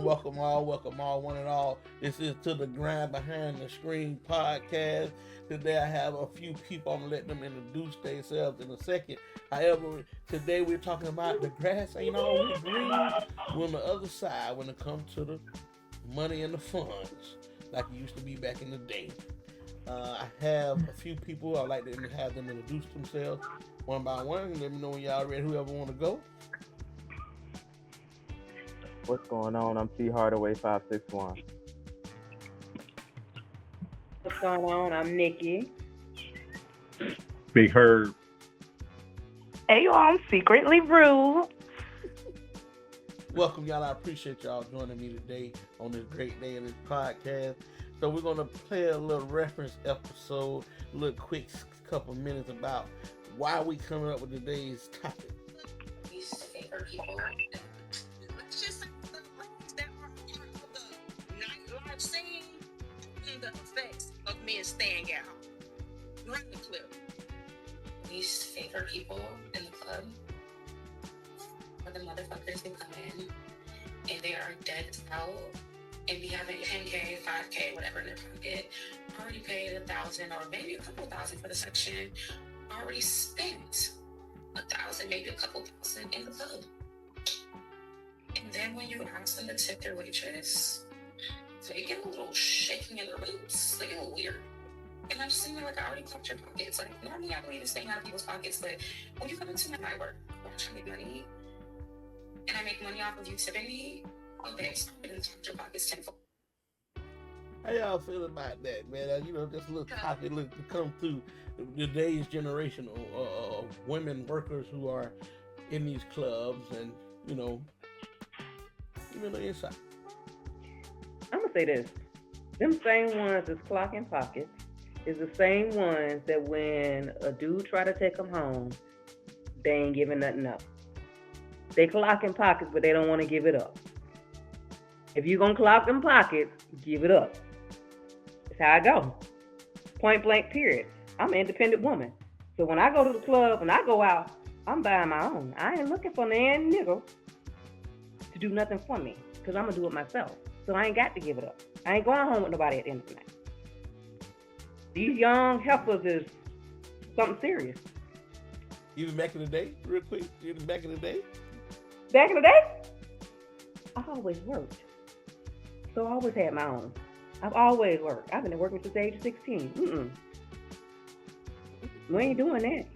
welcome all, one and all. This is To the Grind Behind the Screen podcast. Today I have a few people. I'm gonna let them introduce themselves in a second. However, today we're talking about the grass ain't always green. We're on the other side when it comes to the money and the funds, like it used to be back in the day. I have a few people. I'd like to have them introduce themselves one by one. Let me know when y'all ready. Whoever want to go. What's going on? I'm T Hardaway 561. What's going on? I'm Nikki. Big Herb. Hey, y'all, I'm secretly rude. Welcome, y'all. I appreciate y'all joining me today on this great day of this podcast. So we're gonna play a little reference episode, a little quick couple minutes about why we coming up with today's topic. These favorite people. Let's just say the ladies that are part of the nightlife scene and the effects of men staying out. Run the clip. These favorite people in the club are the motherfuckers who come in and they are dead out and be having 10K, 5K, whatever in their pocket, already paid 1,000 or maybe a couple thousand for the section, already spent 1,000, maybe a couple thousand in the club. And then when you ask them to tip their waitress, they get a little shaking in their boots. They get a little weird. And I'm just sitting there like, I already clocked your pockets. Like, normally I believe in staying out of people's pockets, but when you come into my night work, I'm trying to make money, and I make money off of you tipping me, okay, so I'm going to clock your pockets tenfold. How y'all feel about that, man? Just a little topic to come through today's generation of women workers who are in these clubs and, even the inside. I'm gonna say this: them same ones that's clocking pockets is the same ones that when a dude try to take them home, they ain't giving nothing up. They clocking pockets, but they don't want to give it up. If you gonna clock them pockets, give it up. That's how I go. Point blank, period. I'm an independent woman. So when I go to the club and I go out, I'm buying my own. I ain't looking for no nigga to do nothing for me because I'm going to do it myself. So I ain't got to give it up. I ain't going home with nobody at the end of the night. These young heifers is something serious. Even back in the day, real quick, back in the day? Back in the day, I always worked. So I always had my own. I've always worked. I've been working since the age of 16. We ain't doing that.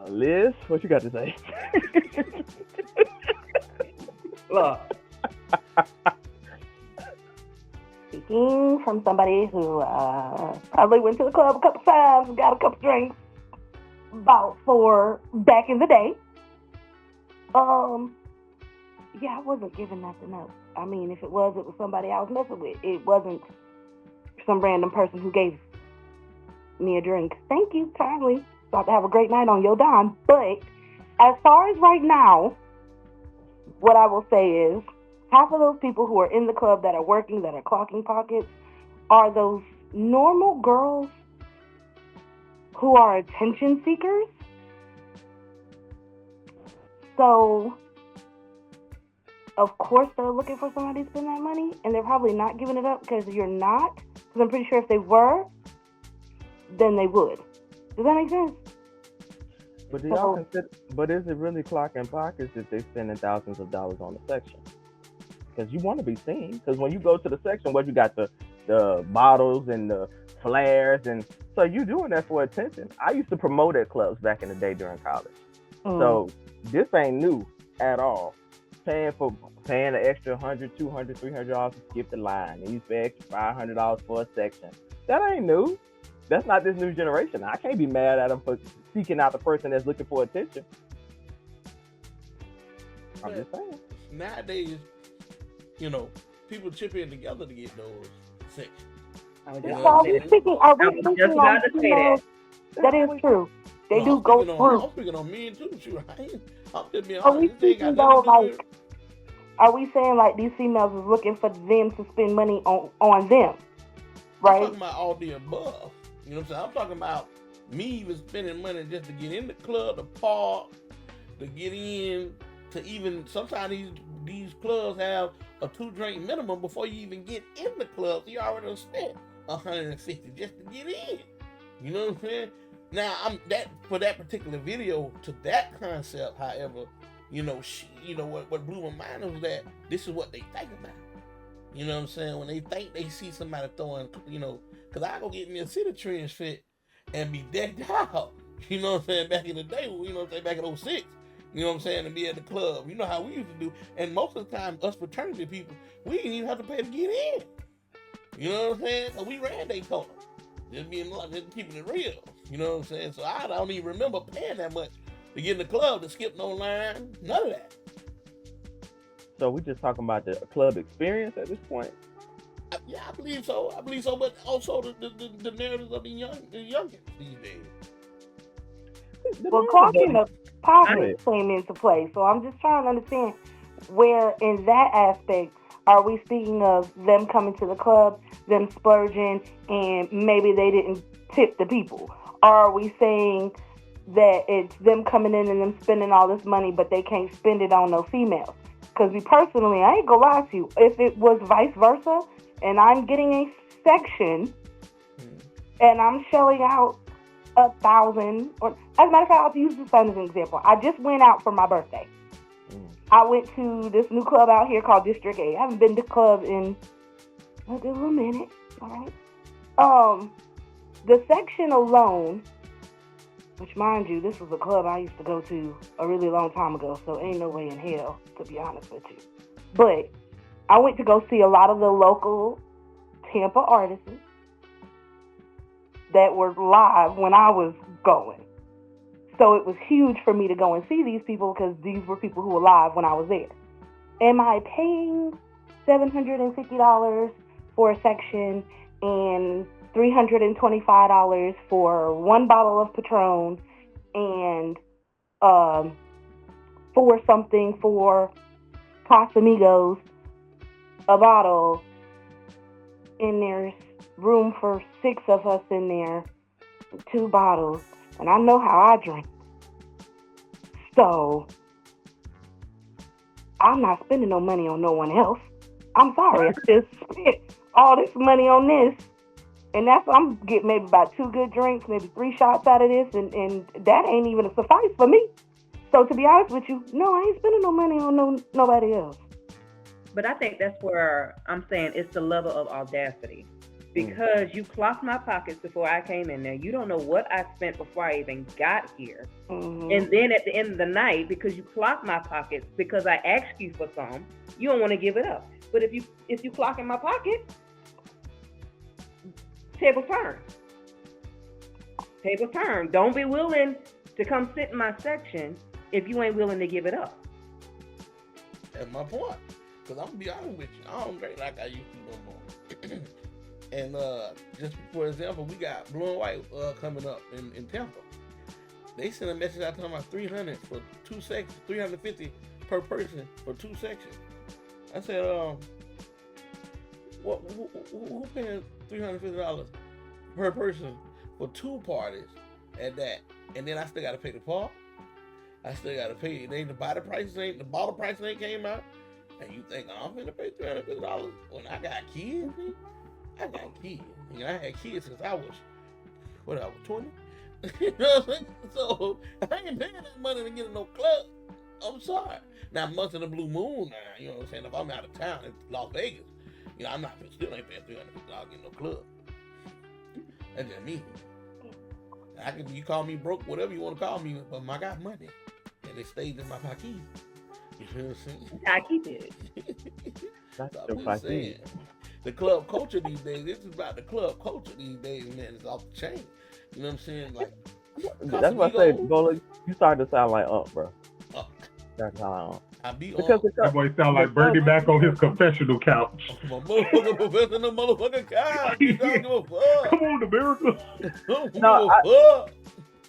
Liz, what you got to say? Look. Speaking from somebody who probably went to the club a couple times and got a couple drinks about for back in the day. Yeah, I wasn't giving nothing up. I mean, if it was somebody I was messing with. It wasn't some random person who gave me a drink. Thank you, kindly. About to have a great night on your dime. But as far as right now, what I will say is half of those people who are in the club that are working, that are clocking pockets, are those normal girls who are attention seekers. So, of course, they're looking for somebody to spend that money, and they're probably not giving it up because you're not. Because I'm pretty sure if they were, then they would. Does that make sense? But do y'all consider? But is it really clocking pockets if they're spending thousands of dollars on the section? Because you want to be seen. Because when you go to the section, you got the bottles and the flares, and so you doing that for attention. I used to promote at clubs back in the day during college, so this ain't new at all. Paying an extra $100, $200, $300 to skip the line, and you pay extra $500 for a section. That ain't new. That's not this new generation. I can't be mad at them for seeking out the person that's looking for attention. I'm just saying. Nowadays, people chip in together to get those sections. Are we speaking on females? That is true. They do go through. I'm speaking on men too. I'm just being Are we honest. speaking though, like, are we saying like these females is looking for them to spend money on them? Right? I'm talking about all the above. You know what I'm saying? I'm talking about me even spending money just to get in the club, to park, to get in, to even sometimes these clubs have a 2-drink minimum before you even get in the club. So you already done spent $150 just to get in. You know what I'm saying? Now I'm that for that particular video to that concept. However, what blew my mind was that this is what they think about. You know what I'm saying? When they think they see somebody throwing, because I go get me a city trends fit and be decked out. You know what I'm saying? Back in the day, back in 06. You know what I'm saying? To be at the club. You know how we used to do. And most of the time, us fraternity people, we didn't even have to pay to get in. You know what I'm saying? So we ran Daytona. Just keeping it real. You know what I'm saying? So I don't even remember paying that much to get in the club, to skip no line, none of that. So we just talking about the club experience at this point? Yeah, I believe so. But also the narratives of the youngest these days. Well, clocking the pockets came into play. So I'm just trying to understand where in that aspect are we speaking of them coming to the club, them splurging, and maybe they didn't tip the people? Or are we saying that it's them coming in and them spending all this money, but they can't spend it on no females? Because me personally, I ain't gonna lie to you, if it was vice versa, and I'm getting a section, and I'm shelling out $1,000, or as a matter of fact, I'll use this as an example. I just went out for my birthday. I went to this new club out here called District 8. I haven't been to club in a good little minute. All right. The section alone, which mind you, this was a club I used to go to a really long time ago, so ain't no way in hell, to be honest with you. But I went to go see a lot of the local Tampa artists that were live when I was going. So it was huge for me to go and see these people because these were people who were live when I was there. Am I paying $750 for a section and $325 for one bottle of Patron and for Casamigos a bottle, and there's room for 6 of us in there, 2 bottles, and I know how I drink. So I'm not spending no money on no one else. I'm sorry, I just spent all this money on this, and I'm getting maybe about 2 good drinks, maybe 3 shots out of this, and that ain't even a suffice for me. So to be honest with you, no, I ain't spending no money on nobody else. But I think that's where I'm saying it's the level of audacity. Because you clocked my pockets before I came in there. You don't know what I spent before I even got here. Mm-hmm. And then at the end of the night, because you clocked my pockets, because I asked you for some, you don't want to give it up. But if you clock in my pocket, table turn. Table turn. Don't be willing to come sit in my section if you ain't willing to give it up. That's my point. Because I'm going to be honest with you, I don't drink like I used to no more. And just for example, we got Blue and White coming up in Tampa. They sent a message out talking about $300 for 2 sections, $350 per person for 2 sections. I said, who paying $350 per person for 2 parties at that? And then I still got to pay the park. I still got to pay. It ain't the bottle prices ain't came out. And you think I'm gonna pay $350 when I got kids? I got kids. I had kids since I was 20? You know what I'm saying? So I ain't paying that money to get in no club. I'm sorry. Now month of the blue moon now, you know what I'm saying? If I'm out of town in Las Vegas, I'm still ain't paying $350 to get in no club. That's just me. You call me broke, whatever you want to call me, but I got money. And it stays in my pocket. You know what I'm saying? I keep it. That's what I'm saying. The club culture these days, this is about the club culture these days, man. It's off the chain. You know what I'm saying? Like, that's what I say, Gola, you started to sound like bro. That's how I be because that boy sound like Bernie back on his confessional couch. My motherfucking professor in the motherfucking couch. You don't give a fuck. Come on, America. No,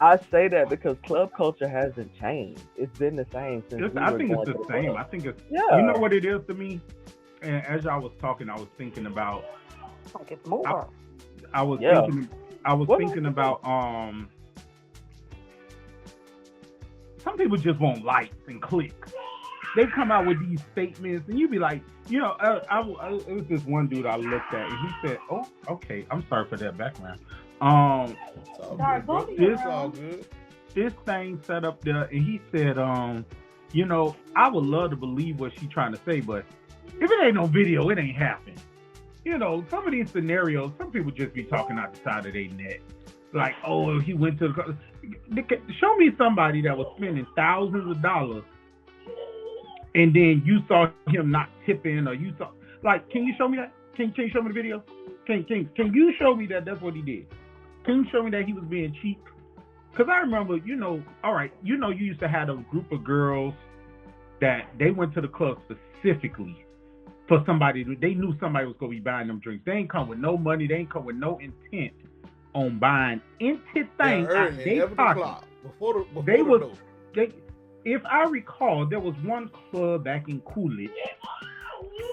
I say that because club culture hasn't changed. It's been the same since. I think it's the same. I think it's. Yeah. You know what it is to me? And as y'all was talking, I was thinking about. Like it's more. I was thinking about some people just want likes and clicks. they come out with these statements, and you be like, you know, it was this one dude I looked at, and he said, "Oh, okay, I'm sorry for that background." It's all good, bro. This- It's all good. This thing set up there, and he said, you know, I would love to believe what she's trying to say, but if it ain't no video, it ain't happening. You know, some of these scenarios, some people just be talking out the side of their neck. Like, oh, he went to the... Show me somebody that was spending thousands of dollars, and then you saw him not tipping, or you saw... Like, can you show me that? Can you show me the video? Can you show me that that's what he did? Can you show me that he was being cheap? Because I remember, you know, all right, you know, you used to have a group of girls that they went to the club specifically for somebody. They knew somebody was going to be buying them drinks. They ain't come with no money. They ain't come with no intent on buying empty things out their pocket. Before They the was, door. if I recall, there was one club back in Coolidge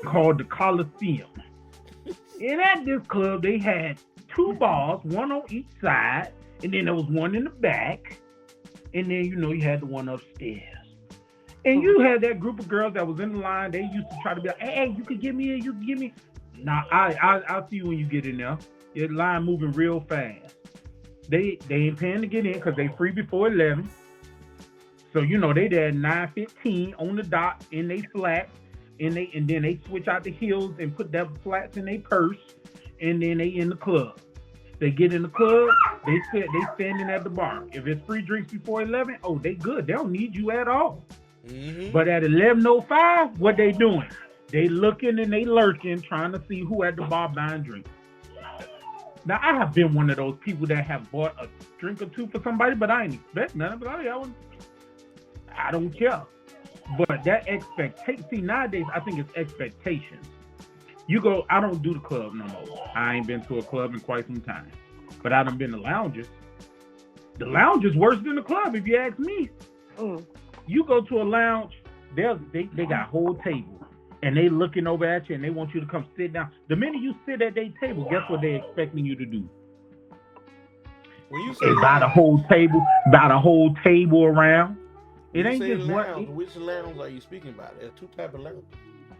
called the Coliseum. And at this club, they had 2 bars, one on each side, and then there was one in the back, and then, you know, you had the one upstairs. And you had that group of girls that was in the line. They used to try to be like, hey, you can get me in, you can get me. Nah, I'll see you when you get in there. Your line moving real fast. They ain't paying to get in because they free before 11. So, you know, they there at 9:15 on the dot in they flats, and then they switch out the heels and put that flats in their purse, and then they in the club. They get in the club, they standing at the bar. If it's free drinks before 11, oh, they good. They don't need you at all. Mm-hmm. But at 11:05, what they doing? They looking and they lurking, trying to see who at the bar buying drinks. Now, I have been one of those people that have bought a drink or two for somebody, but I ain't expect nothing. But I don't care. But that expectation, see, nowadays, I think it's expectations. You go, I don't do the club no more. I ain't been to a club in quite some time. But I done been to lounges. The lounge is worse than the club, if you ask me. You go to a lounge, they got a whole table. And they looking over at you, and they want you to come sit down. The minute you sit at their table, guess what they expecting you to do? When you say They buy the whole table around. It ain't just lounge, one. which lounge are you speaking about? There's 2 types of lounges.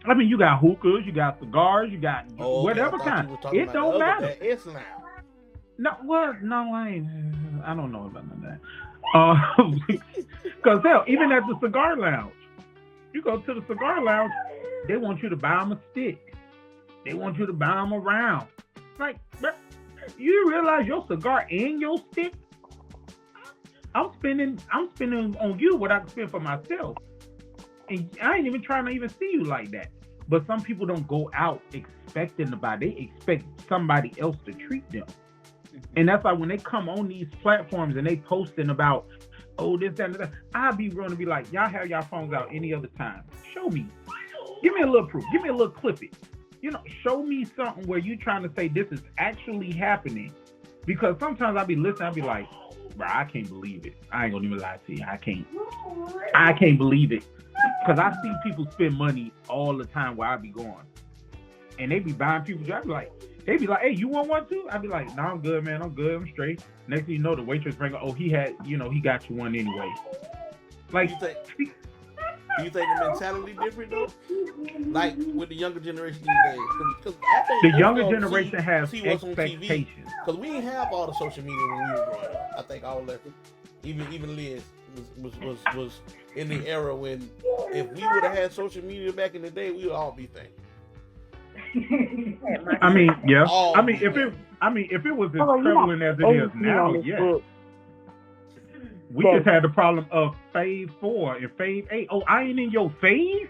I mean, you got hookahs, you got cigars, you got whatever I thought kind. you were talking It about don't the other, matter. that S lounge. No, what? No, I ain't. I don't know about none of that. Because hell, even at the cigar lounge, you go to the cigar lounge, they want you to buy them a stick. They want you to buy them a round. Like, you realize your cigar and your stick? I'm spending on you what I can spend for myself. And I ain't even trying to even see you like that. But some people don't go out expecting to buy. They expect somebody else to treat them. And that's why when they come on these platforms and they posting about, oh, this, that, and that, I'll be going to be like, y'all have y'all phones out any other time. Show me. Give me a little proof. Give me a little clipping. You know, show me something where you trying to say this is actually happening. Because sometimes I'll be listening, I'll be like, bro, I can't believe it. I ain't gonna even lie to you. I can't believe it. Because I see people spend money all the time where I be going. And they be buying people drinks. They be like, hey, you want one too? I be like, no, I'm good, man. I'm good. I'm straight. Next thing you know, the waitress bring, oh, he got you one anyway. Like, Do you think the mentality different though? Like with the younger generation these days? Because I think the younger generation has see what's on TV. expectations. Because we didn't have all the social media when we were growing up. I think all of us, even Liz was in the era when if we would have had social media back in the day, we would all be famous. I mean, yeah. All I mean, be if famous. it was as Oh, you're not prevalent as it is now, this yes. book. We just had the problem of Fave 4 and Fave 8. Oh, I ain't in your Fave?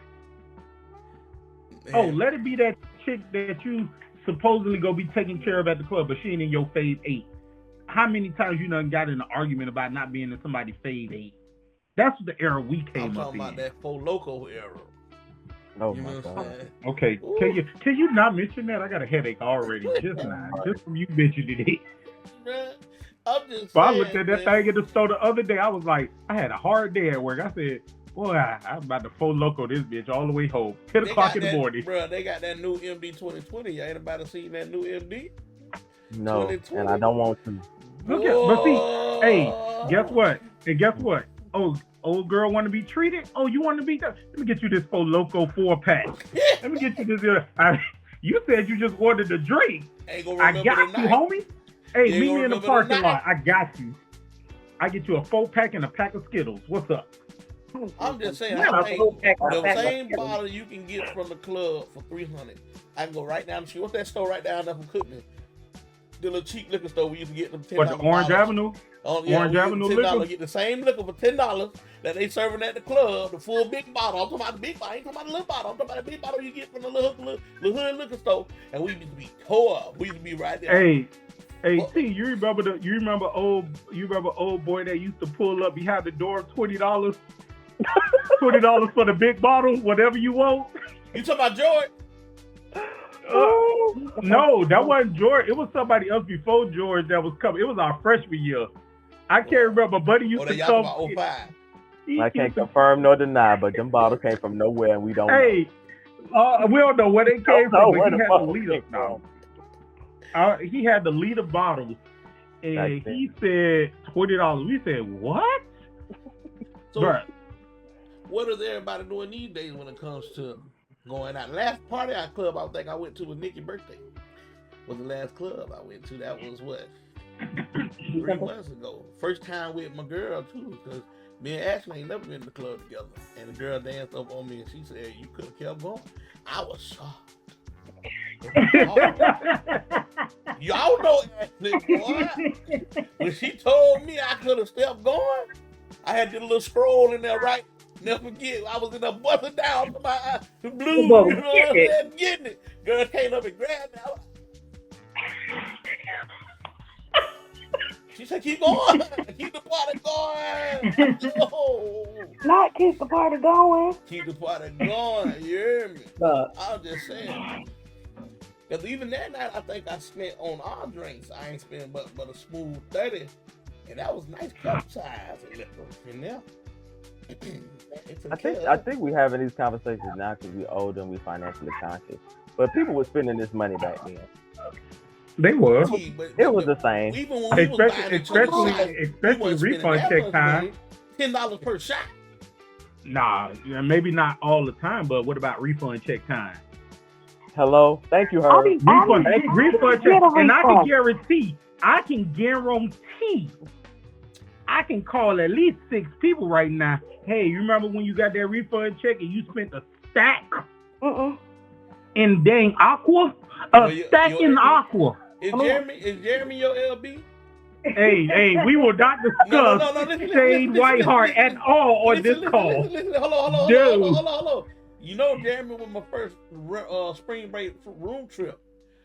Oh, let it be that chick that you supposedly go be taking care of at the club, but she ain't in your Fave 8. How many times you done got in an argument about not being in somebody's Fave 8? That's the era we came I'm up talking in. about that Four Loco era. Oh You know my what I'm God. saying? Okay, can you not mention that? I got a headache already. Just from you mentioning it. Bruh, I'm just But I saying, looked at that man. thing in the store the other day. I was like, I had a hard day at work. I said, boy, I'm about to Four Loco this bitch all the way home. 10 They o'clock got in the that- morning. Bruh, they got that new MD 2020. Y'all ain't about to see that new MD? No, 2020. and I don't want to. Look at, but see, hey, guess what? And guess what? Oh, old girl want to be treated? Oh, you want to be? Let me get you this Four Loco 4-pack. Let me get you this. You said you just wanted a drink. Ain't gonna I remember got the you, night. homie. Hey, You ain't meet me gonna in the remember the parking night. lot. I got you. I get you a 4-pack and a pack of Skittles. What's up? I'm just saying, Yeah, I a think full pack of the pack of same Skittles. bottle you can get from the club for $300. I can go right down the street. What's that store right down there from Cookman? The little cheap liquor store we used to get them $10 What, the Orange bottles. Avenue? Oh, yeah, Orange we Avenue get $10, liquor? get the same liquor for $10 that they serving at the club, the full big bottle. I'm talking about the big bottle. I ain't talking about the little bottle. I'm talking about the big bottle you get from the little hood liquor store. And we used to be tore up. We used to be right there. Hey, Well- T, you remember old boy that used to pull up behind the door, $20? $20 for the big bottle, whatever you want. You talking about George? No, that wasn't George. It was somebody else before George that was coming. It was our freshman year. I can't remember. Buddy used Oh, to that come. y'all talking about 05. He I used can't to- confirm nor deny, but them bottles came from nowhere, and we don't know. Hey, we don't know where they came Don't know from, where but he the had fuck the they liter. came No, he had the liter bottles, and Back then. he said $20. We said what? So, Bruh. what is everybody doing these days when it comes to going out? Last party out club I think I went to was Nikki's birthday. Was the last club I went to. That was what? 3 months ago. First time with my girl too, because me and Ashley ain't never been to the club together. And the girl danced up on me and she said, "You could have kept going." I was shocked. Y'all know Ashley, boy. When she told me I could have stepped going, I had this little scroll in there, right? Never forget, I was in there busting down to my the blues, you know what I'm saying? Getting it. Girl came up and grabbed me. She said, "Keep going. Keep the party going." Oh, Not keep the party going. keep the party going. You hear me? But I'm just saying. Because even that night, I think I spent on our drinks. I ain't spent but a smooth 30. And that was nice cup size of liquor in there. I think we having these conversations now because we're older and we financially conscious. But people were spending this money back then. They were. It was the same. Even when we was buying Especially refund check time. $10 per shot. Nah, maybe not all the time, but what about refund check time? Hello, thank you, I'll Herb. be Refund check, get a and I can refund. guarantee, I can call at least 6 people right now. Hey, you remember when you got that refund check and you spent a stack in dang Aqua? Stack in Aqua. Is Jeremy your LB? Hey, we will not discuss Shade Whiteheart at all on this call. Listen, hold on. You know Jeremy was my first spring break room trip.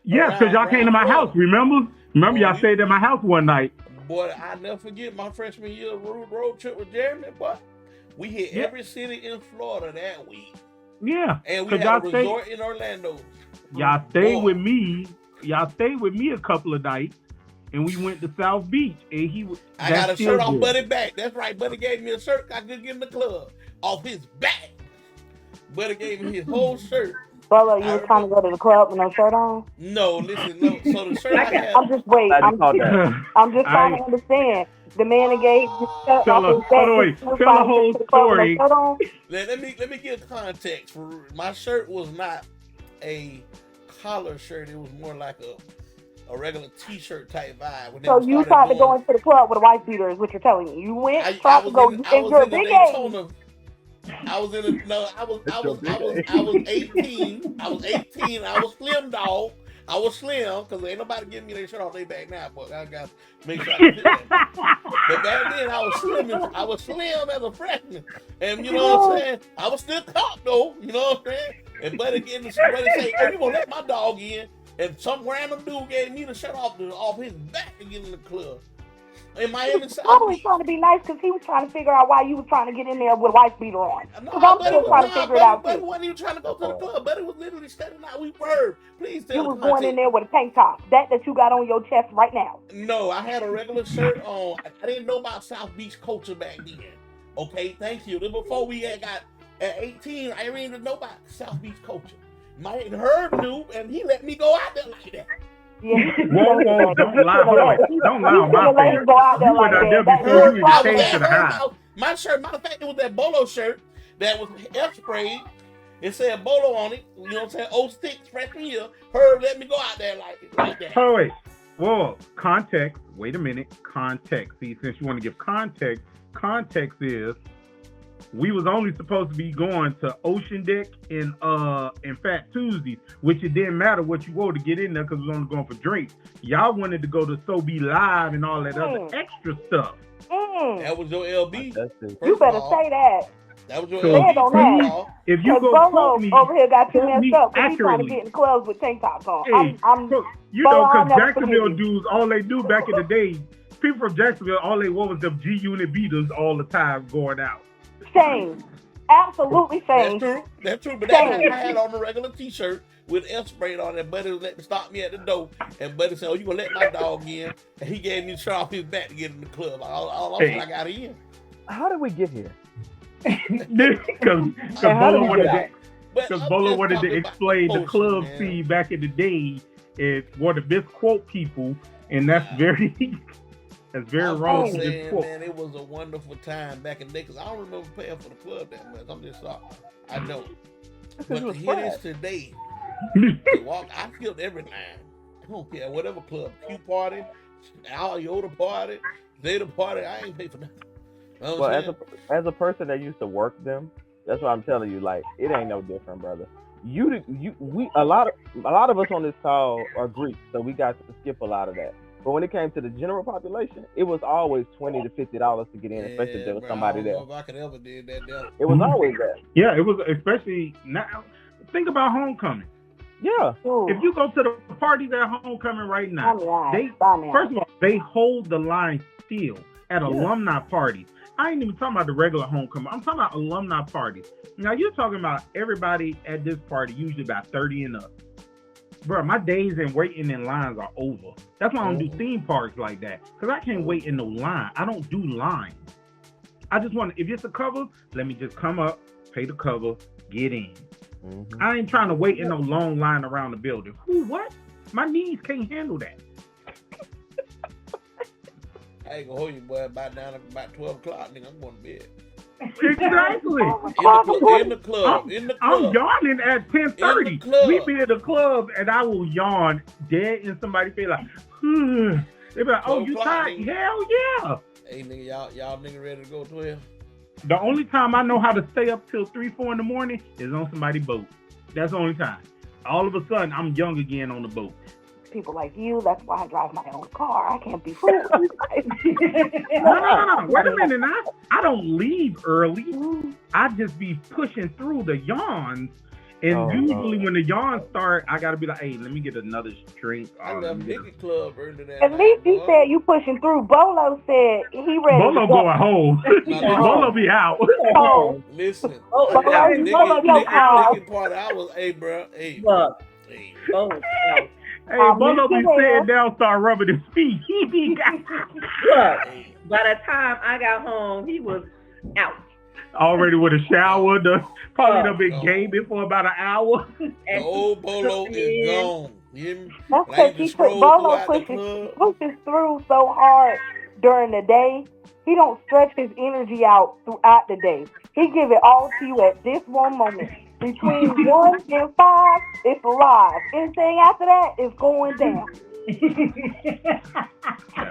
Yes, because y'all came to my house, remember? Remember y'all stayed at my house one night. Boy, I never forget my freshman year road trip with Jeremy, but we hit every city in Florida that week. Yeah. And we had a resort in Orlando. Y'all stayed with me. Y'all stayed with me a couple of nights, and we went to South Beach. And I got a shirt off Buddy back. That's right. Buddy gave me a shirt I could get in the club off his back. Buddy gave me his whole shirt. Brother, you was trying to go to the club with no shirt on? No, listen, no. So the shirt I had. I'm just waiting. I'm just trying to understand. The man that gave the shirt off his back. Tell the whole story. Let me give context. My shirt was not a collar shirt. It was more like a regular T-shirt type vibe. So you tried to go into the club with a wife beater, is what you're telling me. You went, tried to go, and you're a big age. I was 18. I was 18. I was slim, dog. I was slim because ain't nobody giving me their shirt off their back now, but I got to make sure I fit that. But back then I was slim as a freshman, and you know what I'm saying. I was still caught though, you know what I'm saying. And buddy say, "Oh, you gonna let my dog in?" And some random dude gave me the shirt off his back to get in the club. In Miami South I was trying to be nice because he was trying to figure out why you were trying to get in there with a wife beater on. Because I'm still trying to figure it out too. Buddy wasn't even trying to go to the club. Buddy was literally standing out. We were. Please tell me. You was going in there with a tank top. That you got on your chest right now. No, I had a regular shirt on. I didn't know about South Beach culture back then. Okay, thank you. Before we got at 18, I didn't even know about South Beach culture. My Herb knew, and he let me go out there like that. Yeah. Whoa, don't lie. Don't lie on my face. You went out there before you even came to the house. My shirt, matter of fact, it was that Bolo shirt that was F-sprayed. It said Bolo on it. You know what I'm saying? 06 freshman year. Herb let me go out there like that. Oh, wait. Well, context. Wait a minute. Context. See, since you want to give context is we was only supposed to be going to Ocean Deck and Fat Tuesdays, which it didn't matter what you wore to get in there because we was only going for drinks. Y'all wanted to go to So Be Live and all that other extra stuff. That was your LB. You better say that. That was your So, Stand on that. if you go Bolo quote me, over here got you quote messed me up because he's trying to accurately. get in clubs with tank tops on. Hey, I'm you Bolo, know, I'll because never Jacksonville forgive you. dudes, all they do back in the day, people from Jacksonville, all they wore was them G-Unit beaters all the time going out. shame. Absolutely shame. That's true. But that's what I had on a regular T-shirt with F-sprayed on it. Buddy was letting me stop me at the door, and Buddy said, "Oh, you gonna let my dog in?" And he gave me the shirt off his back to get in the club. I got in. How did we get here? Because how did Bolo we get wanted to explain the club man. scene back in the day and one of the misquote people, and that's very wrong to saying, misquote. man, it was a wonderful time back in the day because I don't remember paying for the club that much. I'm just sorry. I don't. But to hear this today, I skipped every line. I don't care. Whatever club, Q party, Al Yoda party, Zeta party, I ain't pay for nothing. You know what I'm Well, saying? as a person that used to work them, that's what I'm telling you. Like, it ain't no different, brother. A lot of us on this call are Greeks, so we got to skip a lot of that. But when it came to the general population, it was always $20 to $50 to get in, especially if there was somebody there. I don't know if I could ever did that there. It was always that. Yeah, it was, especially now. Think about homecoming. Yeah. Ooh, If you go to the parties at homecoming right now, Stop me. first of all, they hold the line still at alumni parties. I ain't even talking about the regular homecoming. I'm talking about alumni parties. Now, you're talking about everybody at this party, usually about 30 and up. Bro, my days in waiting in lines are over. That's why I don't do theme parks like that. Because I can't wait in no line. I don't do lines. I just want to, if it's a cover, let me just come up, pay the cover, get in. Mm-hmm. I ain't trying to wait in no long line around the building. Who, what? My knees can't handle that. I ain't gonna hold you, boy. About 12 o'clock, nigga, I'm going to bed. Exactly. In the club. I'm yawning at In the 10:30. club. We be at the club and I will yawn dead in somebody feel like, they be like, oh, you 12 o'clock, tired? nigga. Hell yeah. Hey, nigga, y'all nigga ready to go 12? The only time I know how to stay up till 3, 4 in the morning is on somebody's boat. That's the only time. All of a sudden, I'm young again on the boat. People like you, that's why I drive my own car. I can't be fooled. No. Wait a minute now. I don't leave early. I just be pushing through the yawns. And usually when the yawns start, I got to be like, hey, let me get another drink. I left Nicky Club early that At night, least you boy. said you pushing through. Bolo said he ready Bolo to go. going home. Bolo be out. Oh, Listen. Oh, Nicky Bolo, your house. party, I was, hey, bro, hey. Look, Hey. oh, no. Hey, Bolo be sitting down, start rubbing his feet. He be Look, by the time I got home, he was out. already with a shower. Probably done been gaming for about an hour. The old Bolo is gone. You hear me? that's And I because used to stroll Bolo throughout the club. pushes through so hard during the day. He don't stretch his energy out throughout the day. He give it all to you at this one moment. Between 1 and 5, it's live. Anything after that is going down.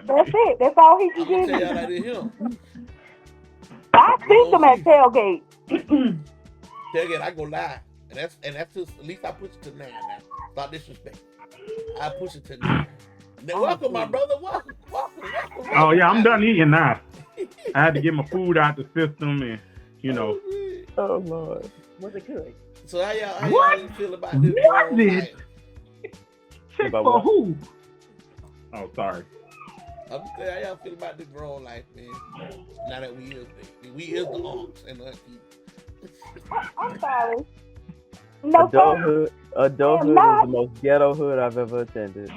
That's it. That's all he can I'm gonna give tell y'all you. like this here. I think him at tailgate. Tailgate, I go live. And that's just, at least I push it to 9 now. Not disrespect. I push it to 9. Now, welcome, my brother. Welcome. Oh, yeah, I'm done eating now. I had to get my food out the system and, you know. Oh, Lord. Was it good? So how What? y'all feel about this? Was grown it? life? Check About for what? who? Oh, sorry. I'm saying, how y'all feel about this grown life, man? Now that we is the unks and the aunties. I'm sorry. No, sir. Adulthood not. is the most ghetto hood I've ever attended.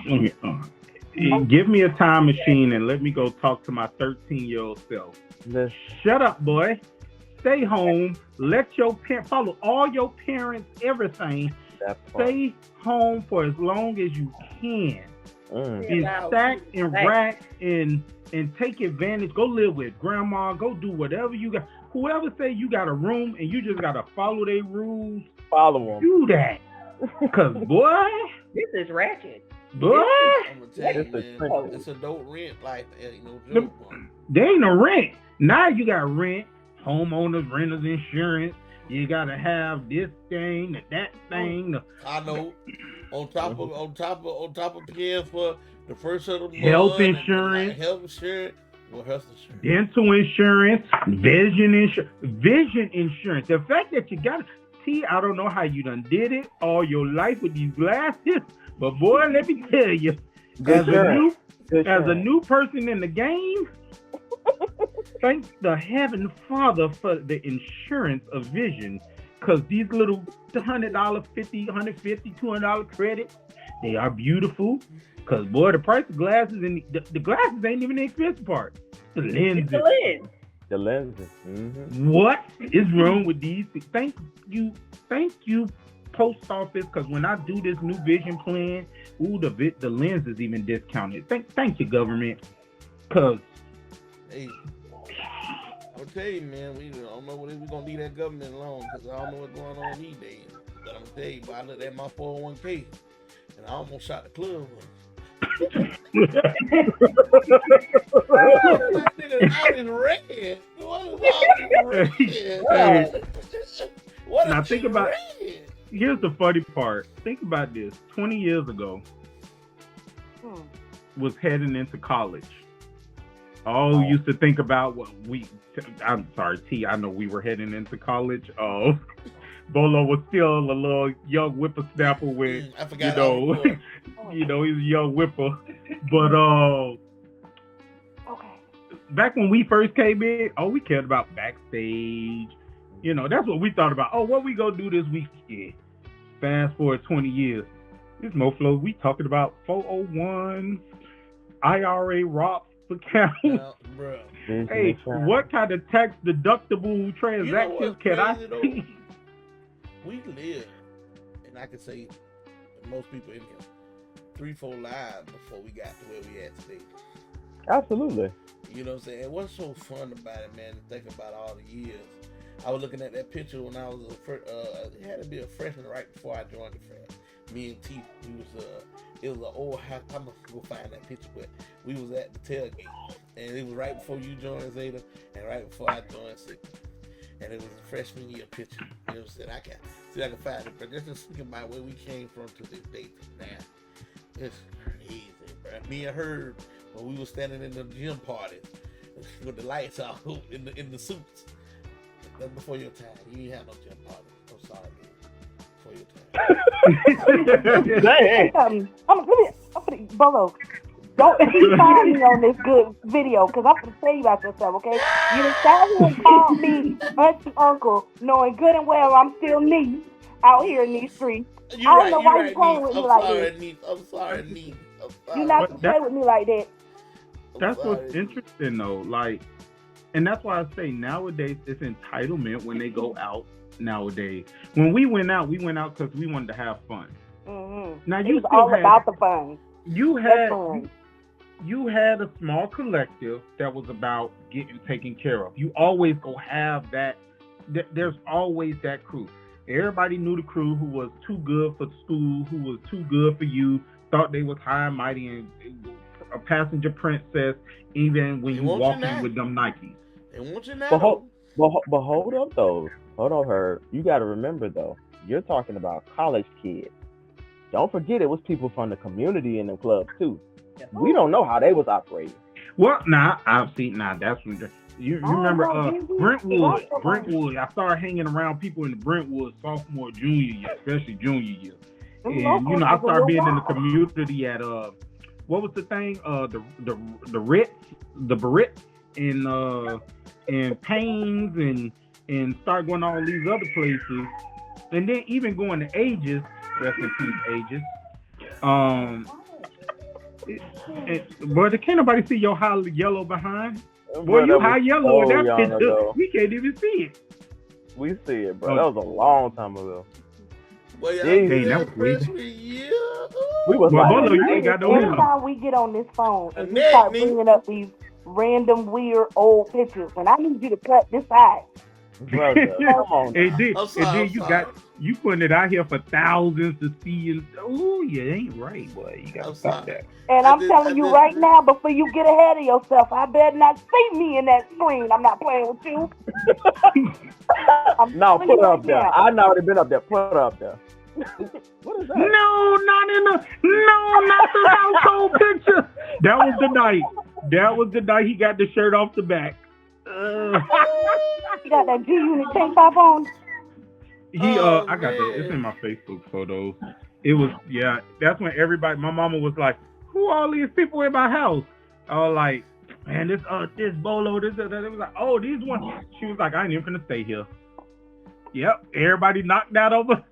Give me a time machine and let me go talk to my 13-year-old self. Listen, Shut up, boy. Stay home. Let your parents follow all your parents, everything. that part. Stay home for as long as you can. Mm. And stack and rack and and take advantage. Go live with grandma. Go do whatever you got. Whoever say you got a room and you just gotta follow their rules, Follow them. do that. Cause boy, This is ratchet. boy, I'm gonna tell you, It's a man, trick. it's adult rent life. Ain't no joke. boy. there ain't no rent. Now you got rent, homeowners, renters insurance. You gotta have this thing, that thing. I know. On top of paying for the first of the month, Health and insurance. health insurance, well, health insurance. Dental insurance, vision insurance. The fact that you got I don't know how you done did it all your life with these glasses, but boy, let me tell you, Good insurance. as a new person in the game, thank the heaven Father for the insurance of vision, because these little $100, $50, $150, $200 credits, they are beautiful. Because boy, the price of glasses and the glasses ain't even the expensive part. The lenses. It's the lens. The lenses. Mm-hmm. What is wrong with these? Thank you, post office. Because when I do this new vision plan, the lens is even discounted. Thank you, government. Because Hey, I'll tell you, man, we don't know whether we're gonna leave that government alone, because I don't know what's going on these days. But I'm gonna tell you, I looked at my 401k and I almost shot the club. That nigga out in red. What is all this red? What Now is think this about- red? here's the funny part. Think about this. 20 years ago, was heading into college. All used to think about what I'm sorry, T. I know we were heading into college. Bolo was still a little young whippersnapper with, I forgot. he's a young whipper. But Okay. back when we first came in, we cared about backstage. That's what we thought about. What we gonna do this weekend? Fast forward 20 years. This moflo, we talking about 401s, IRA, Roth accounts. Now, bro. Hey, what kind of tax deductible transactions what's can I crazy, though? see? We live, and I can say most people in here, 3-4 lives before we got to where we at today. Absolutely. You know what I'm saying? And what's so fun about it, man, to think about all the years. I was looking at that picture when I was it had to be a freshman right before I joined the frat. Me and T, it was an old house. I'm gonna go find that picture, but we was at the tailgate, and it was right before you joined Zeta, and right before I joined Sigma. And it was a freshman year picture. You know what I'm saying? I can see if I can find it, but just thinking about where we came from to this day to now. It's crazy, bro. Me and her, when we were standing in the gym parties with the lights out in the suits. That's before your time. You ain't have no gym parties. I'm sorry, dude. Before your time. Dang. I'm gonna Bolo. Don't find me on this good video, because I'm gonna tell you about yourself, okay? You done sat here and called me auntie uncle, knowing good and well I'm still niece out here in these streets. I don't know why you playing with me like this. I'm sorry, niece. You not to play with me like that. That's what's interesting, though. Like, and that's why I say nowadays it's entitlement when they go out nowadays. When we went out because we wanted to have fun. Mm-hmm. Now It you was still all had, about the fun. you That's had fun. you had a small collective that was about getting taken care of. You always go have that. There's always that crew. Everybody knew the crew who was too good for school, who was too good for you, thought they was high and mighty and a passenger princess, even when They you want you walking now. with them Nikes. They want you now. But hold up, though. Hold on, Herb. You got to remember, though, you're talking about college kids. Don't forget it was people from the community in the club, too. We don't know how they was operating. Well, that's what you remember Brentwood. I started hanging around people in the Brentwood sophomore, junior year, especially junior year. And I started being in the community at what was the thing? The Ritz, the Barrett's and Payne's and start going to all these other places. And then even going to Aegis, rest in peace, Aegis. Brother, can't nobody see your high yellow behind? Boy, you high yellow in that picture. Ago. We can't even see it. We see it, bro. That was a long time ago. Well, y'all Hey, did that that was crazy. freshman year. We was Well, like, Bolo, you ain't got no Every help. time we get on this phone and we Nick, start Nick. bringing up these random weird old pictures, and I need you to cut this out. Brother, come on. And then, I'm sorry, and then I'm you sorry. you putting it out here for thousands to see. And oh, you ain't right, boy. You gotta I'm stop sorry. that. And I I'm did- telling I you did- right now, before you get ahead of yourself, I better not see me in that screen. I'm not playing with you. I'm No, telling put you it right up there. now. I've already been up there. Put it up there. What is that? No, not the household picture. That was the night. That was the night he got the shirt off the back. You got that G Unit tank top on? Oh, I got it's man. in my Facebook photos. It was, that's when everybody, my mama was like, who are all these people in my house? I was like, man, this Bolo, this. It was like, oh, these ones. She was like, I ain't even gonna stay here. Yep, everybody knocked that over.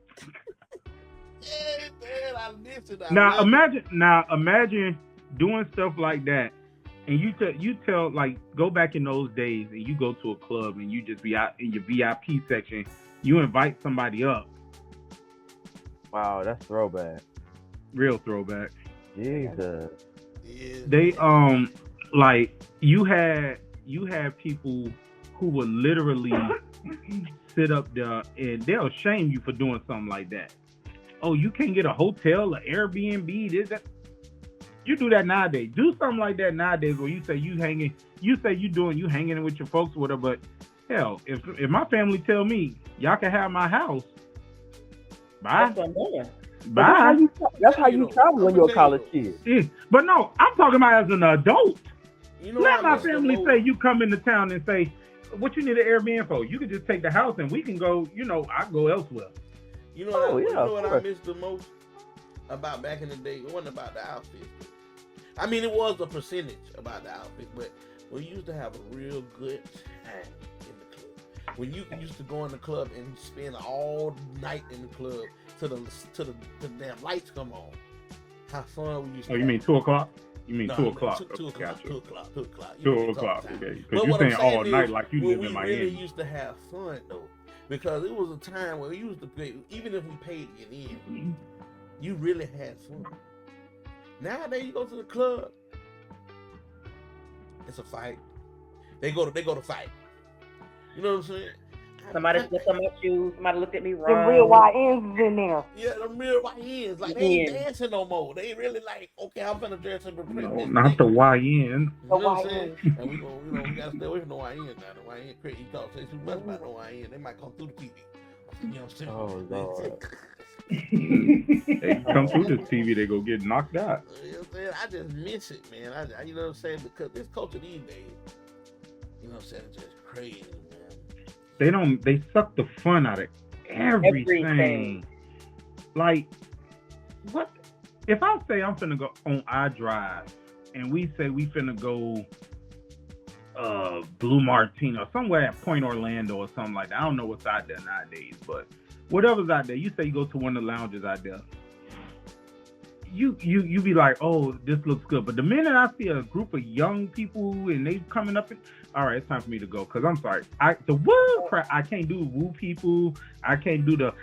Yeah, man, I miss it. I Now love it. imagine doing stuff like that, and you tell like go back in those days, and you go to a club and you just be out in your VIP section. You invite somebody up. Wow, that's throwback. Real throwback. Jesus. Yeah. They like you had people who would literally sit up there and they'll shame you for doing something like that. Oh, you can't get a hotel, an Airbnb, this, that. You do that nowadays. Do something like that nowadays where you say you hanging with your folks or whatever, but hell, if my family tell me y'all can have my house, bye. That's what I'm doing. Bye. That's how you travel when you're a college kid. Yeah. But no, I'm talking about as an adult. You know Let I my miss the family most? say you come into town and say, what you need an Airbnb for? You can just take the house and we can go, I can go elsewhere. You know Oh, what, yeah, you know of what I course. miss the most about back in the day? It wasn't about the outfit. I mean, it was a percentage about the outfit, but we used to have a real good time in the club. When you used to go in the club and spend all night in the club till the damn lights come on. How fun we used to Oh, you have. mean 2 o'clock? You mean No, 2 no, o'clock? 2 Okay, o'clock, gotcha. 2 o'clock, 2 o'clock. 2 You know, o'clock, talk time. okay. But Because you're what I'm saying all saying night is, like you when live we in really Miami. used to have fun though, because it was a time where we used to pay, even if we paid to get in, you really had fun. Nowadays you go to the club, it's a fight. They go to fight. You know what I'm saying? Somebody slipped on my shoes. Somebody looked at me Them wrong. real YNs is in there. Yeah, the real YNs, like they ain't Yeah. dancing no more. They really like, okay, I'm gonna dress up and No, this not the nigga. YN. You know what I'm The saying? And we gotta stay away from the YN now. The YN crazy. You don't say too much about no YN. They might come through the TV. You know what I'm saying? Oh, Lord. They come through this TV, they go get knocked out. You know what I'm saying? I just miss it, man. You know what I'm saying? Because this culture these days, you know what I'm saying, it's just crazy, man. They suck the fun out of everything. Everything. Like, what? If I say I'm finna go on iDrive and we say we finna go Blue Martini or somewhere at Point Orlando or something like that. I don't know what's out there nowadays, but whatever's out there, you say you go to one of the lounges out there. You be like, oh, this looks good. But the minute I see a group of young people and they coming up, all right, it's time for me to go. Cause I'm sorry, the woo crap, I can't do woo people. I can't do the,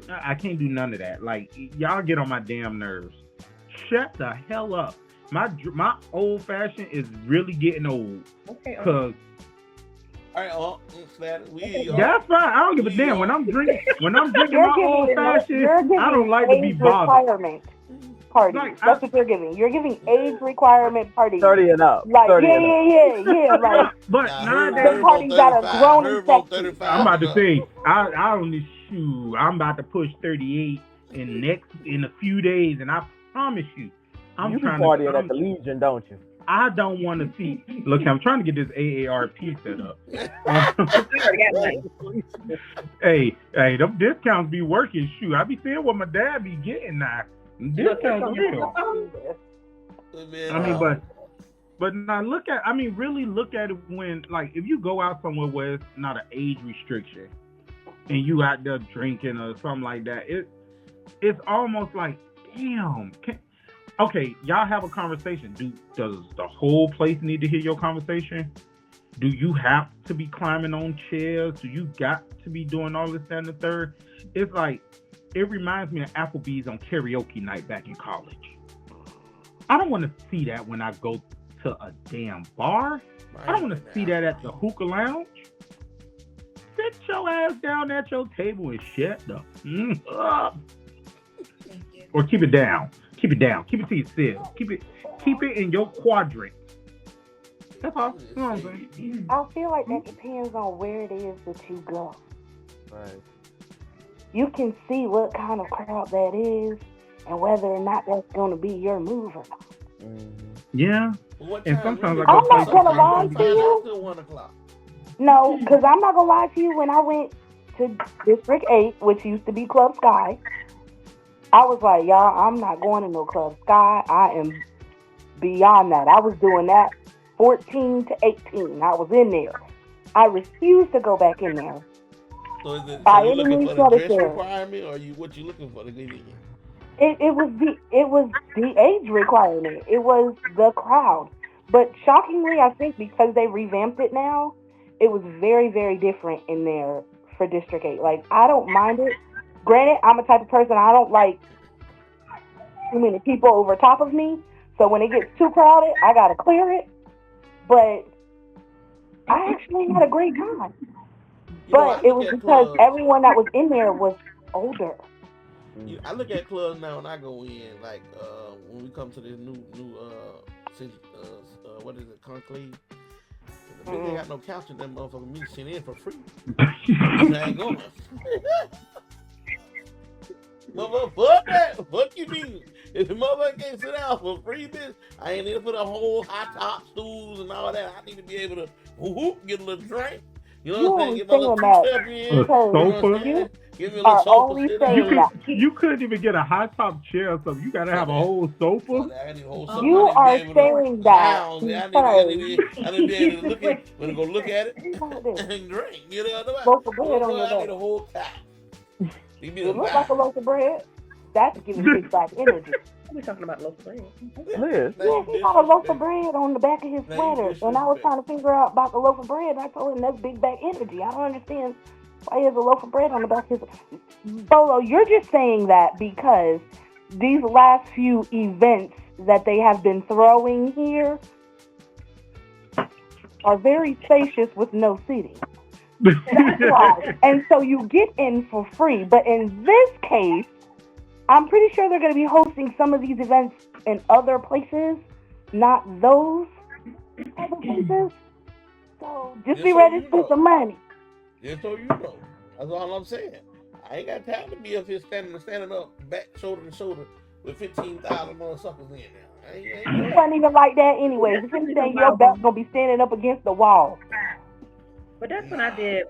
I can't do none of that. Like y'all get on my damn nerves. Shut the hell up. My old fashioned is really getting old. Okay. Cause All right, that's fine. I don't give a damn. When I'm drinking You're my old fashioned, I don't like to be age bothered. requirement parties. Like, That's what you're giving. You're giving age requirement parties. 30 and up. Like, 30 and up. yeah. Like, But nowadays, the parties that are grown and sexy. I'm about to say, I only shoot. I'm about to push 38 in a few days, and I promise you, I'm You be trying partying to. at the Legion, don't you? I don't want to see. Look, I'm trying to get this AARP set up. I already got mine. Hey, them discounts be working. Shoot, I be seeing what my dad be getting now. Discounts real. I mean, but now really look at it when, like, if you go out somewhere where it's not an age restriction and you out there drinking or something like that, it's almost like, damn. Okay, y'all have a conversation. Does the whole place need to hear your conversation? Do you have to be climbing on chairs? Do you got to be doing all this, that, and the third? It's like, it reminds me of Applebee's on karaoke night back in college. I don't want to see that when I go to a damn bar. I don't want to see that at the hookah lounge. Sit your ass down at your table and shut the up. Or keep it down. Keep it down. Keep it to yourself. Keep it in your quadrant. That's all. You know what I'm saying? I feel like that depends on where it is that you go. Right. You can see what kind of crowd that is and whether or not that's going to be your move or not. Yeah. What And time sometimes is I it? go I'm not places gonna like lie that. to you. Till 1 o'clock. No, because I'm not going to lie to you. When I went to District 8, which used to be Club Sky, I was like, y'all, I'm not going to no Club Sky. I am beyond that. I was doing that 14 to 18. I was in there. I refused to go back in there. So is it? By So you any looking means for the dress necessary. requirement, or what you looking for to get in? It was the age requirement. It was the crowd. But shockingly, I think because they revamped it now, it was very, very different in there for District 8. Like, I don't mind it. Granted, I'm a type of person, I don't like too many people over top of me. So when it gets too crowded, I got to clear it. But I actually had a great time. You know, I But it look was at because clubs. everyone that was in there was older. I look at clubs now when I go in, like when we come to this new city, what is it, Conclave? The bitch ain't got no couch in that motherfucker. Me sit in for free. I ain't going. Motherfucker, fuck that. Fuck you mean? If the motherfucker can't sit down for free, bitch, I ain't need to put a whole high top stools and all that. I need to be able to get a little drink. You know what I'm saying? Get my little two-step in. A You know what I'm sofa. saying? Give me a Are little sofa only sit saying down. that. You couldn't even get a high top chair, so you gotta have a whole sofa. I need a whole sofa. You I are need to be able to saying that lounge. I because need to be able to look at when I go look at it you got this and drink. You know what I'm loaf of bread on saying? your I need back. a whole couch. Give me the It looks like a vibe. loaf of bread. That's giving big back energy. We talking about loaf of bread. Liz. Yeah, he got a loaf of bread on the back of his Now sweater, you and I was disrespect. trying to figure out about the loaf of bread. And I told him that's big back energy. I don't understand why he has a loaf of bread on the back of his. Bolo, you're just saying that because these last few events that they have been throwing here are very spacious with no seating. That's why. And so you get in for free. But in this case, I'm pretty sure they're going to be hosting some of these events in other places, not those other places. So just be ready to spend some money. Just so you know. That's all I'm saying. I ain't got time to be up here standing up, back shoulder to shoulder with 15,000 motherfuckers in there. I ain't It wasn't even like that anyway. If anything, your back going to be standing up against the wall. But that's when I did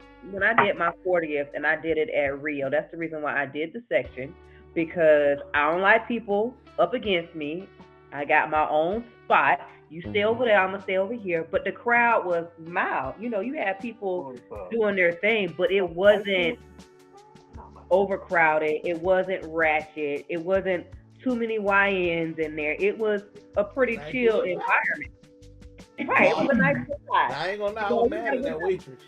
my 40th, and I did it at Rio. That's the reason why I did the section, because I don't like people up against me. I got my own spot. You stay over there, I'm gonna stay over here. But the crowd was mild. You know, you had people doing their thing, but it wasn't overcrowded. It wasn't ratchet. It wasn't too many YNs in there. It was a pretty chill environment. Right, it was a nice vibe. Now, I ain't gonna lie, I was mad at that waitress.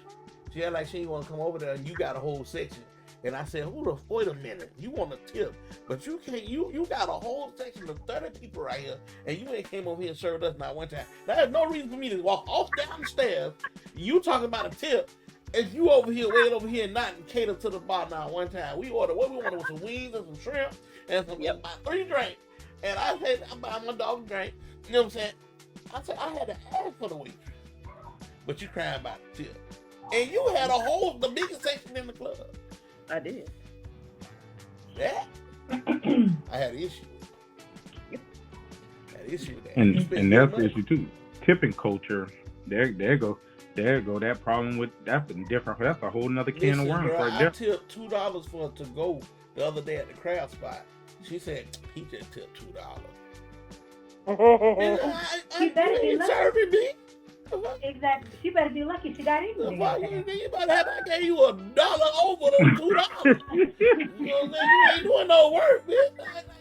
She had like she didn't want to come over there, and you got a whole section. And I said, wait a minute, you want a tip, but you can't. You got a whole section of 30 people right here, and you ain't came over here and served us not one time. There's no reason for me to walk off down the stairs. You talking about a tip, and you over here waiting over here and not cater to the bar now one time. We ordered what we wanted was some wings and some shrimp and some about 3 drinks. And I said, I buy my dog a drink. You know what I'm saying? I said I had to ask for the waitress, but you crying about the tip, and you had the biggest section in the club. I did. That I had an issue with. With that. And that's the issue too. Tipping culture. There go that problem with that's a different. That's a whole nother can of worms right there. I tipped $2 for a to-go the other day at the crowd spot. She said he just tipped $2. She better be lucky. Serving me. Exactly. She better be lucky she got in there. You better have I gave you $1 over the $2. You know what I'm saying? You ain't doing no work, bitch.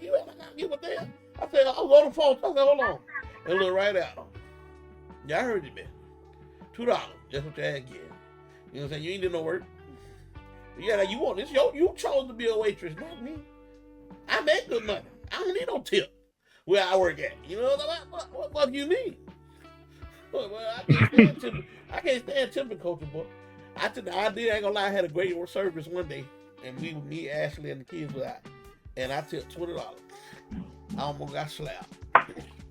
You ain't gotta give a damn. I said, I was on the phone. I said, hold on. And look right out. Yeah, I heard you, man. $2. That's what you had again. You know what I'm saying? You ain't did no work. Yeah, you want this. You chose to be a waitress, not me. I make good money. I don't need no tip where I work at. You know what do you mean? I can't stand tipping culture, boy. I did, ain't gonna lie, I had a great service one day, and me, Ashley, and the kids were out, and I tipped $20. I almost got slapped.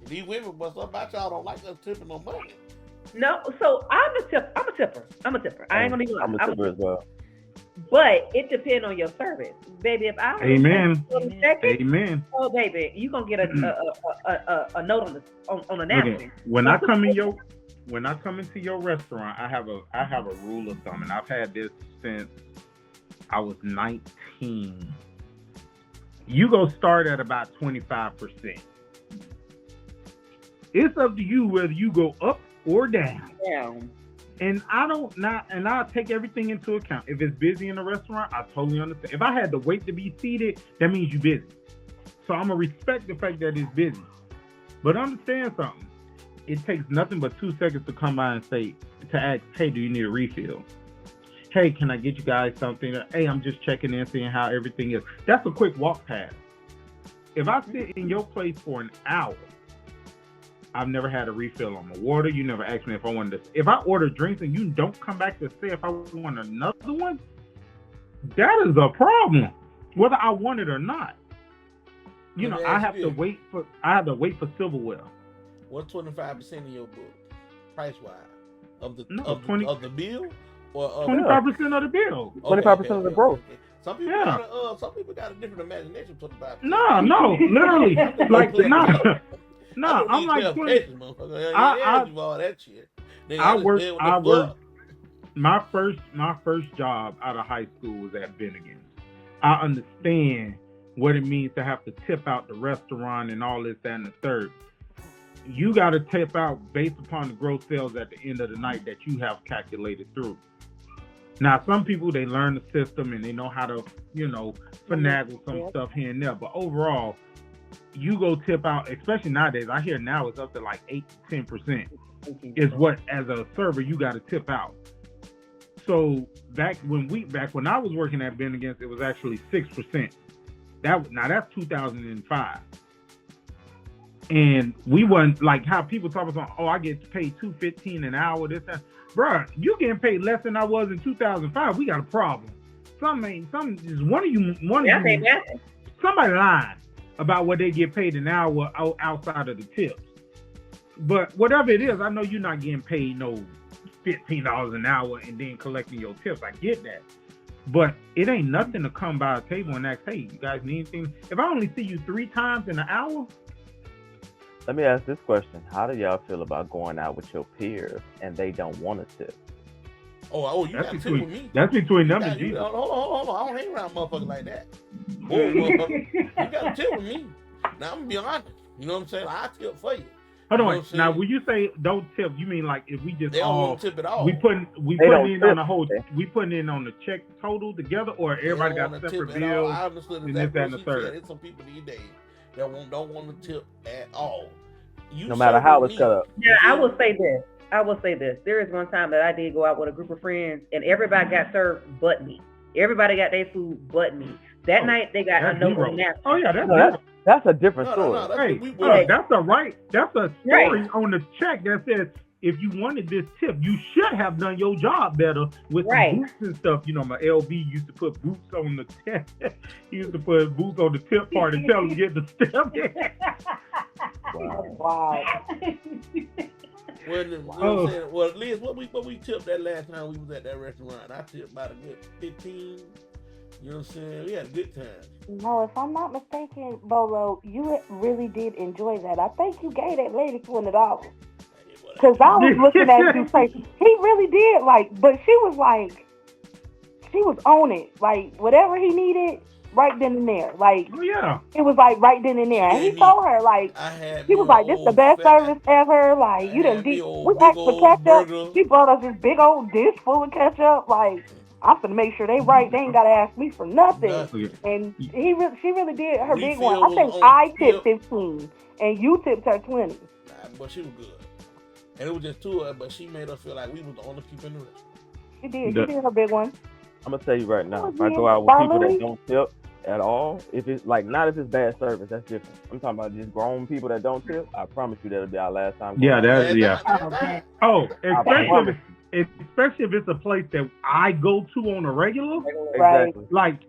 These women, but some about y'all don't like us tipping no money. No, so I'm a tipper. I ain't gonna even lie. I'm a tipper as well. But it depends on your service, baby. If I Amen. Second, Amen. oh baby, you gonna get a note on the napkin. Okay. When I come into your restaurant, I have a rule of thumb, and I've had this since I was 19. You go start at about 25%. It's up to you whether you go up or down. And I'll take everything into account. If it's busy in the restaurant, I totally understand. If I had to wait to be seated, that means you're busy. So I'm gonna respect the fact that it's busy. But understand something. It takes nothing but 2 seconds to come by and ask, hey, do you need a refill? Hey, can I get you guys something? Hey, I'm just checking in, seeing how everything is. That's a quick walk past. If I sit in your place for an hour, I've never had a refill on my water. You never asked me if I wanted to. If I order drinks and you don't come back to say if I want another one, that is a problem, whether I want it or not. You know, I have to wait for silverware. What's 25% in your book, price wise, of the bill, or 25% of the bill? 25% of the growth. Okay. Some people got a different imagination. 25%. No, literally, like no. No, I'm like 20. I worked. My first job out of high school was at Bennigan's. I understand what it means to have to tip out the restaurant and all this, that, and the third. You got to tip out based upon the gross sales at the end of the night that you have calculated through. Now, some people, they learn the system and they know how to, finagle some stuff here and there. But overall, you go tip out, especially nowadays. I hear now it's up to like 8 to 10% is what, as a server, you got to tip out. So back when I was working at Bennigan's, it was actually 6%. That's 2005, and we wasn't like how people talk about. Oh, I get paid $2.15 an hour. This, that, bruh, you getting paid less than I was in 2005. We got a problem. Somebody lying about what they get paid an hour outside of the tips. But whatever it is, I know you're not getting paid no $15 an hour and then collecting your tips. I get that. But it ain't nothing to come by a table and ask, hey, you guys need anything? If I only see you 3 times in an hour. Let me ask this question. How do y'all feel about going out with your peers and they don't want to tip? Oh, you got to tip with me. That's between them and you. Hold on. I don't hang around motherfuckers like that. You got to tip with me. Now, I'm going to be honest. You know what I'm saying? I tip for you. Hold on. Now, when you say don't tip, you mean like if we just all tip it all? We putting in on the whole. We putting in on the check total together, or everybody got separate bills. I understood exactly what she said. It's some people these days that don't want to tip at all. No matter how it's cut up. Yeah, I will say this. There is one time that I did go out with a group of friends, and everybody got served but me. Everybody got their food but me. That night they got a note on that. Oh yeah, that's a different story. That's a story on the check that says if you wanted this tip, you should have done your job better with some boots and stuff. You know, my LV used to put boots on the tip. He used to put boots on the tip part and tell him to get the step. Wow. Well, Liz, what we tipped that last time we was at that restaurant? I tipped about a good 15. You know what I'm saying? We had a good time. No, if I'm not mistaken, Bolo, you really did enjoy that. I think you gave that lady $20. Because I was looking at you say, he really did, but she was on it. Like, whatever he needed, right then and there. It was right then and there. And he told her, he was like, this is the best service ever. We asked for ketchup. He brought us this big old dish full of ketchup. I'm gonna make sure they right. They ain't gotta ask me for nothing. And she really did her big one. I think I tipped 15 and you tipped her 20. But she was good. And it was just 2 of us, but she made us feel like we was the only people in the restaurant. She did. She did her big one. I'm gonna tell you right now, if I go out with people that don't tip, at all. If it's like not if it's bad service, that's different. I'm talking about just grown people that don't tip. I promise you that'll be our last time. Yeah, going out. that's yeah. Oh, man. Oh, promise. especially if it's a place that I go to on a regular. Right. Exactly. Like,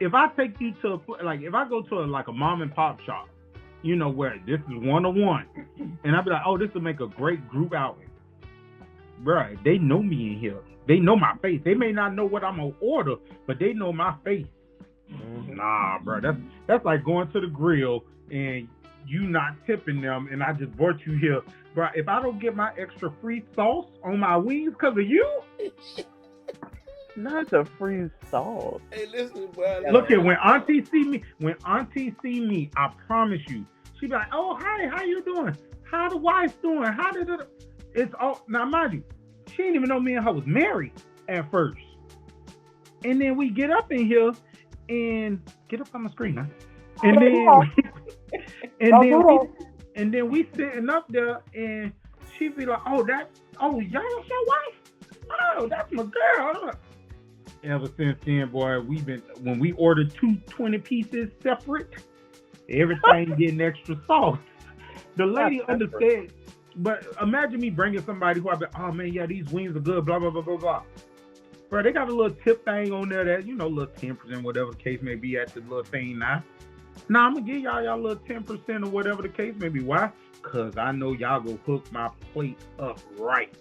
if I take you to if I go to a mom and pop shop, you know, where this is 1-on-1, and I'll be like, oh, this will make a great group outing. Bruh, they know me in here. They know my face. They may not know what I'm gonna order, but they know my face. Mhm. Nah, bro, that's like going to the grill and you not tipping them, and I just brought you here, bro. If I don't get my extra free sauce on my wings because of you, Not the free sauce. Hey, listen, bro. look at when Auntie see me, I promise you, she be like, oh hi, how you doing? How the wife doing? How did it? It's all now, mind you, she didn't even know me and her was married at first, and then we get up in here and get up on the screen, huh? And then we sitting up there, and she be like, oh y'all that's your wife? Oh, that's my girl. Ever since then, boy, when we ordered 220 pieces separate, everything getting extra sauce. The lady understands, but imagine me bringing somebody who I be, oh man, yeah, these wings are good, blah blah blah blah blah. Bro, they got a little tip thing on there that, you know, little 10%, whatever the case may be at the little thing now. Now I'm gonna give y'all little 10% or whatever the case may be. Why? Cause I know y'all go hook my plate up right.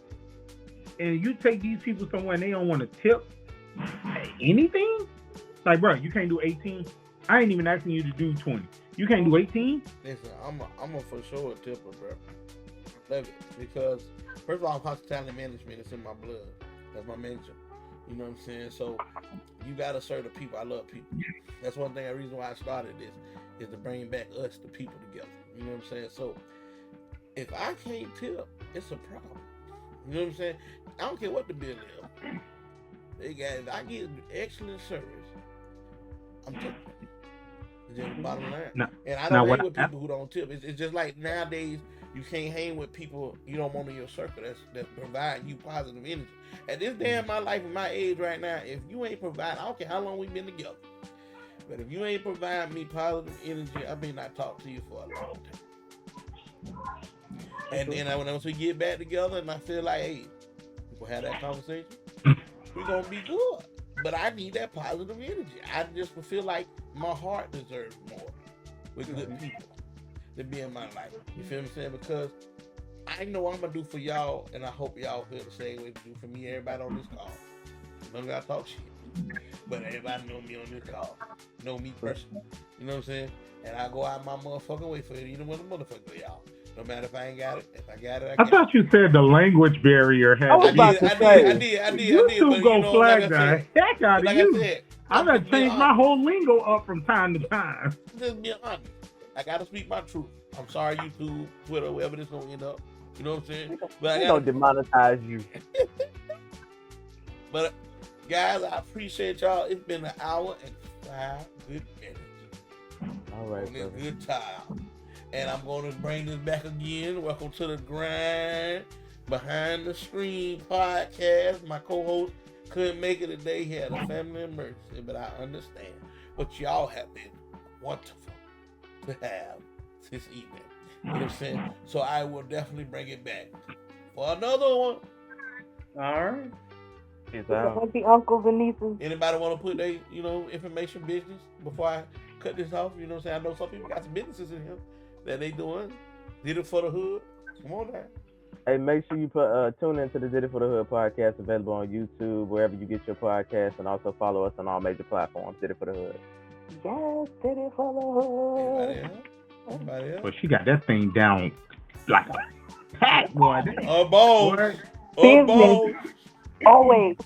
And you take these people somewhere and they don't want to tip anything? Like, bro, you can't do 18. I ain't even asking you to do 20. You can't do 18? Listen, I'm a for sure tipper, bro. Love it. Because, first of all, hospitality management is in my blood. That's my mention. You know what I'm saying? So, you got to serve the people. I love people. That's one thing, the reason why I started this, is to bring back us, the people, together. You know what I'm saying? So, if I can't tip, it's a problem. You know what I'm saying? I don't care what the bill is. Hey guys, I get excellent service, I'm tipping. It's just the bottom line. No, and I now don't what hang with people who don't tip. It's just like nowadays, you can't hang with people you don't want in your circle that's providing you positive energy. At this day in my life, in my age right now, if you ain't providing, I don't care how long we've been together, but if you ain't providing me positive energy, I may not talk to you for a long time. And then once we get back together and I feel like, hey, we'll have that conversation, we're going to be good. But I need that positive energy. I just feel like my heart deserves more with good people to be in my life. You feel what I'm saying? Because I know I'm going to do for y'all, and I hope y'all feel the same way to do for me, everybody on this call. None of y'all talk shit. But everybody know me on this call. Know me personally. You know what I'm saying? And I go out my motherfucking way for it, even when the motherfucker y'all. No matter if I ain't got it, if I got it, I got it. I thought you said the language barrier had. was about to say. I did. YouTube But, go you know, flag like that heck out of like you. I said, I'm gonna change my whole lingo up from time to time. Just be honest. I gotta speak my truth. I'm sorry, YouTube, Twitter, wherever this gonna end up. You know what I'm saying? But They don't demonetize you. But guys, I appreciate y'all. It's been an hour and 5 good minutes. All right, On this brother. good time. And I'm gonna bring this back again. Welcome to the Grind Behind the Screen podcast. My co-host couldn't make it today. He had a family emergency, but I understand. But y'all have been wonderful to have this evening. You know what I'm saying? So I will definitely bring it back for another one. All right. Peace The out. auntie, uncles, and nieces. Anybody want to put their, information business before I cut this off? You know what I'm saying? I know some people got some businesses in here that they doing. Did it for the hood. Come on now. Hey, make sure you tune into the Did It For The Hood podcast, available on YouTube, wherever you get your podcasts, and also follow us on all major platforms. Did It For The Hood. Yes, did it for the Anybody hood. else? Anybody else? But she got that thing down like a pack, boy. Balls. Business. Balls. Always.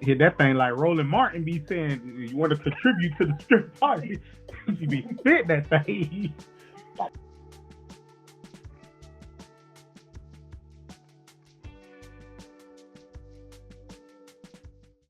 Hit that thing like Roland Martin be saying, you want to contribute to the strip party. You be spit that thing.